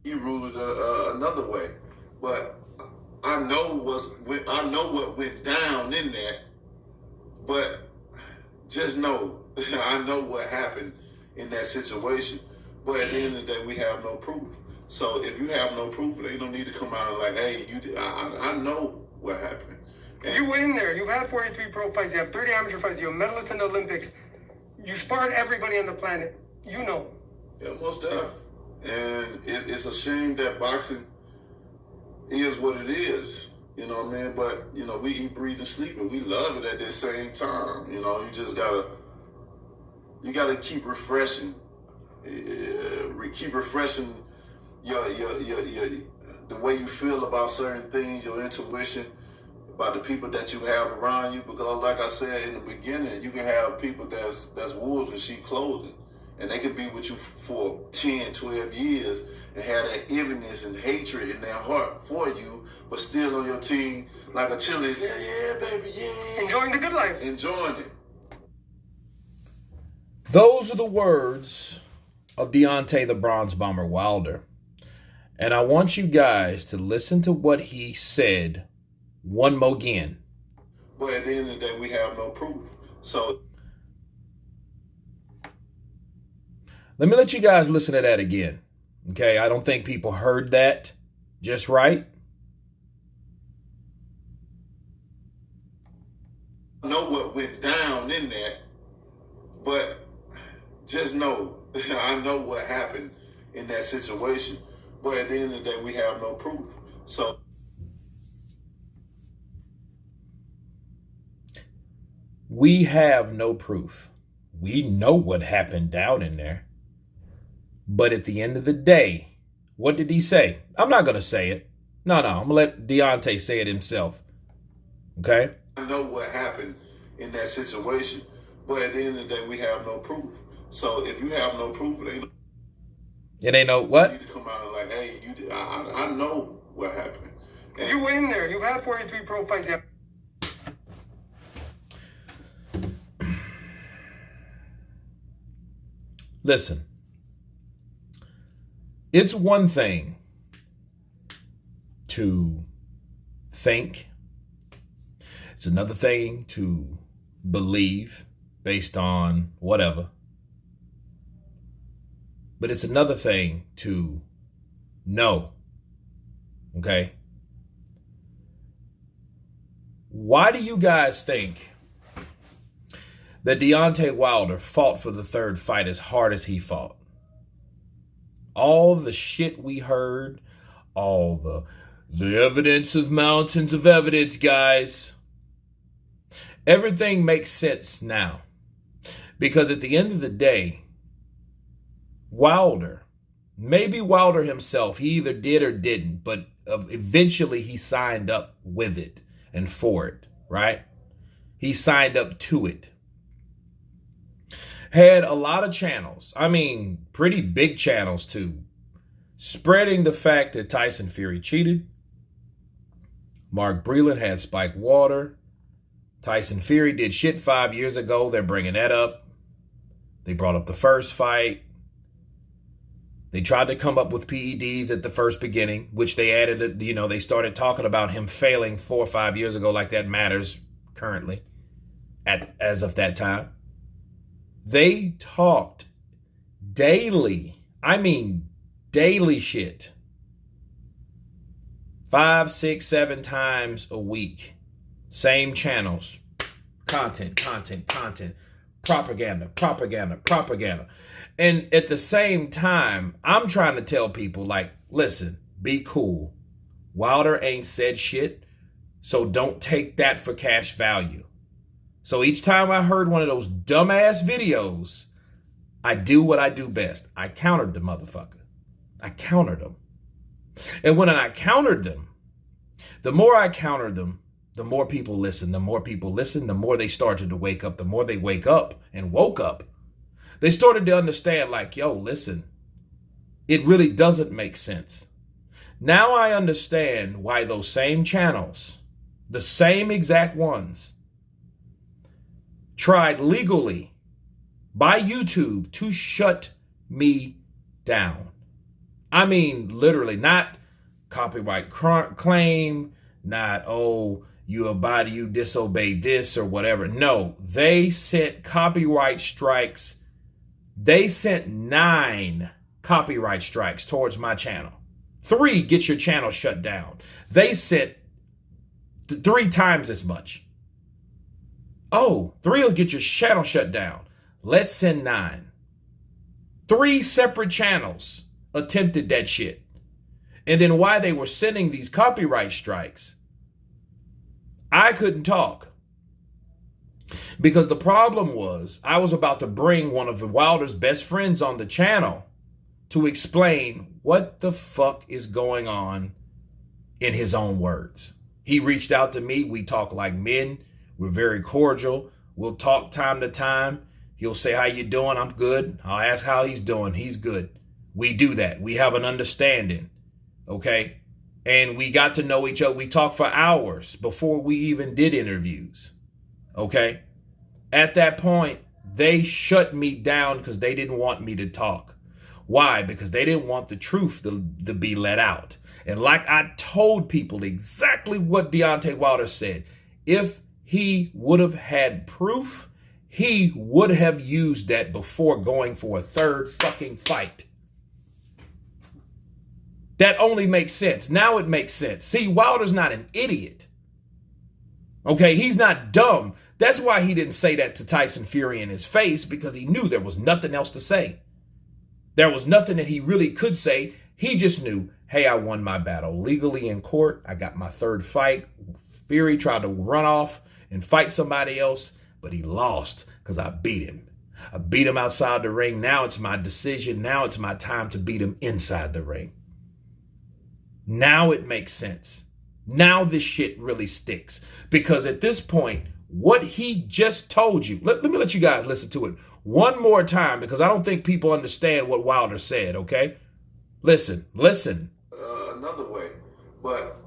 he ruled it another way. But I know what went down in that. But just know, I know what happened in that situation. But at the end of the day, we have no proof. So if you have no proof, they don't need to come out and like, hey, you did. I know what happened. And you were in there. You've had 43 pro fights. You have 30 amateur fights. You're a medalist in the Olympics. You sparred everybody on the planet. You know. Yeah, most definitely. And it's a shame that boxing is what it is. You know what I mean? But, you know, we eat, breathe, and sleep, and we love it at the same time. You know, you just gotta keep refreshing. Keep refreshing your the way you feel about certain things, your intuition, about the people that you have around you. Because like I said in the beginning, you can have people that's wolves in sheep clothing. And they could be with you for 10, 12 years and have that evenness and hatred in their heart for you, but still on your team like a cheerleader. Yeah, baby, yeah. Enjoying the good life. Enjoying it. Those are the words of Deontay the Bronze Bomber Wilder. And I want you guys to listen to what he said one more again. But at the end of the day, we have no proof. So let me let you guys listen to that again. Okay, I don't think people heard that just right. I know what went down in that, but just know, I know what happened in that situation. But at the end of the day, we have no proof. So we have no proof. We know what happened down in there. But at the end of the day, what did he say? I'm not going to say it. No, I'm going to let Deontay say it himself. Okay? I know what happened in that situation. But at the end of the day, we have no proof. So if you have no proof, it ain't no what? You need to come out and like, hey, you did. I know what happened. And you were in there. You've had 43 pro fights. Listen. It's one thing to think. It's another thing to believe based on whatever. But it's another thing to know. Okay? Why do you guys think that Deontay Wilder fought for the third fight as hard as he fought? All the shit we heard, all the evidence of mountains of evidence, guys. Everything makes sense now. Because at the end of the day, Wilder, maybe Wilder himself, he either did or didn't, but eventually he signed up with it and for it, right? He signed up to it. Had a lot of channels, I mean, pretty big channels too, spreading the fact that Tyson Fury cheated. Mark Breland had spiked water. Tyson Fury did shit 5 years ago. They're bringing that up. They brought up the first fight. They tried to come up with PEDs at the first beginning, which they added, they started talking about him failing 4 or 5 years ago, like that matters currently as of that time. They talked daily. I mean, daily shit. 5, 6, 7 times a week. Same channels. Content. Propaganda. And at the same time, I'm trying to tell people, like, listen, be cool. Wilder ain't said shit, so don't take that for cash value. So each time I heard one of those dumbass videos, I do what I do best. I countered the motherfucker. I countered them. And when I countered them, the more I countered them, the more people listen. The more people listen, the more they started to wake up. The more they wake up and woke up, they started to understand, like, yo, listen, it really doesn't make sense. Now I understand why those same channels, the same exact ones, tried legally by YouTube to shut me down. I mean, literally, not copyright claim, not, oh, you disobeyed this or whatever. No, they sent copyright strikes. They sent 9 copyright strikes towards my channel. 3 get your channel shut down. They sent 3 times as much. Oh, 3 will get your channel shut down. Let's send 9. 3 separate channels attempted that shit. And then while they were sending these copyright strikes, I couldn't talk. Because the problem was, I was about to bring one of Wilder's best friends on the channel to explain what the fuck is going on in his own words. He reached out to me. We talk like men. We're very cordial. We'll talk time to time. He'll say, how you doing? I'm good. I'll ask how he's doing. He's good. We do that. We have an understanding. Okay? And we got to know each other. We talked for hours before we even did interviews. Okay? At that point, they shut me down because they didn't want me to talk. Why? Because they didn't want the truth to be let out. And like I told people exactly what Deontay Wilder said, if he would have had proof, he would have used that before going for a 3rd fucking fight. That only makes sense. Now it makes sense. See, Wilder's not an idiot. Okay, he's not dumb. That's why he didn't say that to Tyson Fury in his face, because he knew there was nothing else to say. There was nothing that he really could say. He just knew, hey, I won my battle legally in court. I got my 3rd fight. Fury tried to run off and fight somebody else, but he lost because I beat him. I beat him outside the ring. Now it's my decision. Now it's my time to beat him inside the ring. Now it makes sense. Now this shit really sticks. Because at this point, what he just told you, let me let you guys listen to it one more time, because I don't think people understand what Wilder said, okay? Listen. Another way, but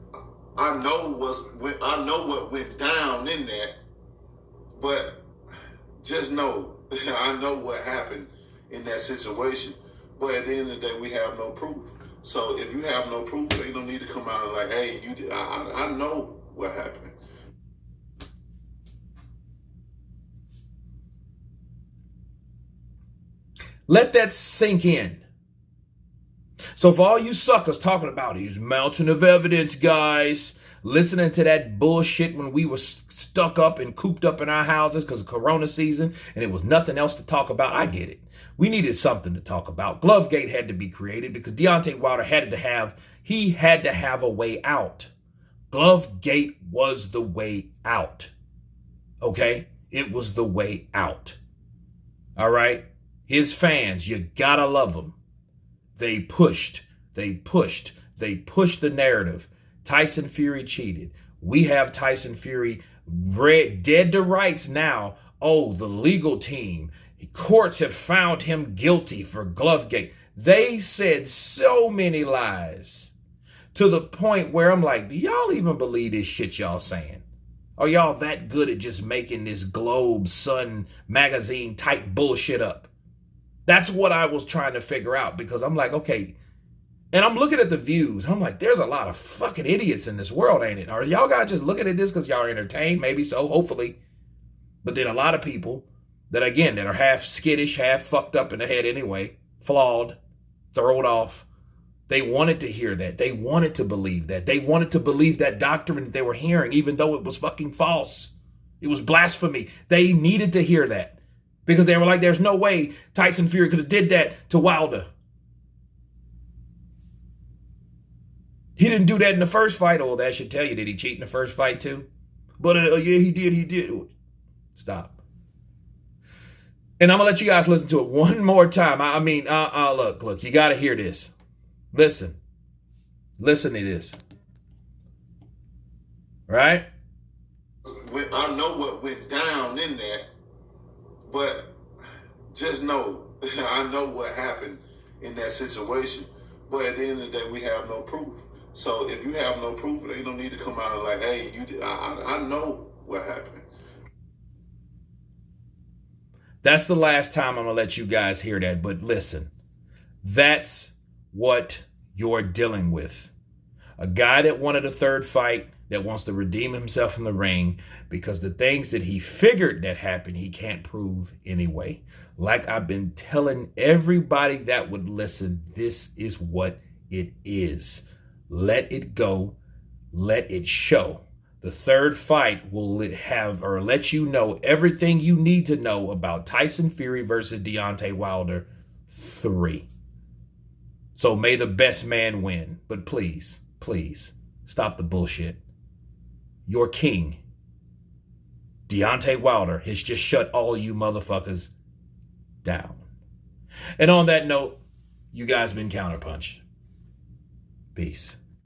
I know what went down in that, but just know, I know what happened in that situation, but at the end of the day, we have no proof. So if you have no proof, you don't need to come out and like, hey, you did. I know what happened. Let that sink in. So for all you suckers talking about his mountain of evidence, guys, listening to that bullshit when we were stuck up and cooped up in our houses because of Corona season and it was nothing else to talk about, I get it. We needed something to talk about. Glovegate had to be created because Deontay Wilder had to have a way out. Glovegate was the way out. Okay? It was the way out. All right? His fans, you gotta love them. They pushed the narrative. Tyson Fury cheated. We have Tyson Fury dead to rights now. Oh, the legal team. Courts have found him guilty for Glovegate. They said so many lies to the point where I'm like, do y'all even believe this shit y'all saying? Are y'all that good at just making this Globe, Sun magazine type bullshit up? That's what I was trying to figure out, because I'm like, okay. And I'm looking at the views. I'm like, there's a lot of fucking idiots in this world, ain't it? Are y'all guys just looking at this because y'all are entertained? Maybe so, hopefully. But then a lot of people that, again, that are half skittish, half fucked up in the head anyway, flawed, thrown off. They wanted to hear that. They wanted to believe that. They wanted to believe that doctrine that they were hearing, even though it was fucking false. It was blasphemy. They needed to hear that. Because they were like, there's no way Tyson Fury could have did that to Wilder. He didn't do that in the first fight. Oh, that should tell you, did he cheat in the first fight too? But yeah, he did. Stop. And I'm going to let you guys listen to it one more time. Look, you got to hear this. Listen to this. Right? I know what went down in that. But just know, I know what happened in that situation. But at the end of the day, we have no proof. So if you have no proof, you don't need to come out and like, hey, you did. I know what happened. That's the last time I'm going to let you guys hear that. But listen, that's what you're dealing with. A guy that wanted a third fight, that wants to redeem himself in the ring because the things that he figured that happened, he can't prove anyway. Like I've been telling everybody that would listen, this is what it is. Let it go. Let it show. The third fight will have or let you know everything you need to know about Tyson Fury versus Deontay Wilder 3. So may the best man win. But please, please, stop the bullshit. Your king, Deontay Wilder, has just shut all you motherfuckers down. And on that note, you guys been Counterpunch. Peace.